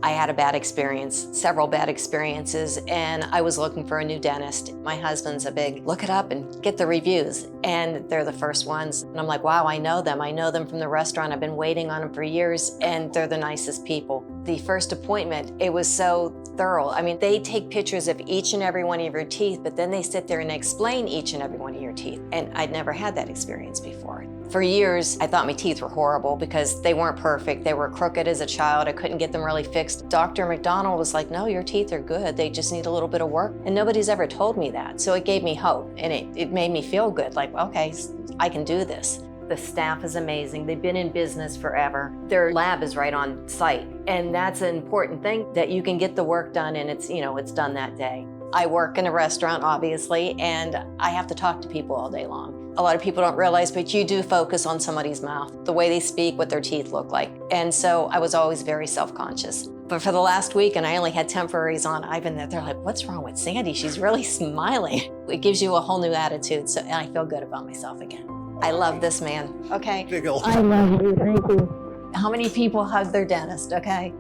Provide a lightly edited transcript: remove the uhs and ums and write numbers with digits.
I had a bad experience, several bad experiences, and I was looking for a new dentist. My husband's a big look it up and get the reviews, and they're the first ones. And I'm like, wow, I know them. I know them from the restaurant. I've been waiting on them for years, and they're the nicest people. The first appointment, it was so thorough. I mean, they take pictures of each and every one of your teeth, but then they sit there and explain each and every one of your teeth. And I'd never had that experience before. For years, I thought my teeth were horrible because they weren't perfect. They were crooked as a child. I couldn't get them really fixed. Dr. McDonald was like, no, your teeth are good. They just need a little bit of work. And nobody's ever told me that. So it gave me hope, and it made me feel good. Like, okay, I can do this. The staff is amazing. They've been in business forever. Their lab is right on site. And that's an important thing, that you can get the work done and it's done that day. I work in a restaurant, obviously, and I have to talk to people all day long. A lot of people don't realize, but you do focus on somebody's mouth, the way they speak, what their teeth look like. And so I was always very self-conscious. But for the last week, and I only had temporaries on, I've been there, they're like, what's wrong with Sandy? She's really smiling. It gives you a whole new attitude, and I feel good about myself again. I love this man, okay? Giggle. I love you, thank you. How many people hug their dentist, okay?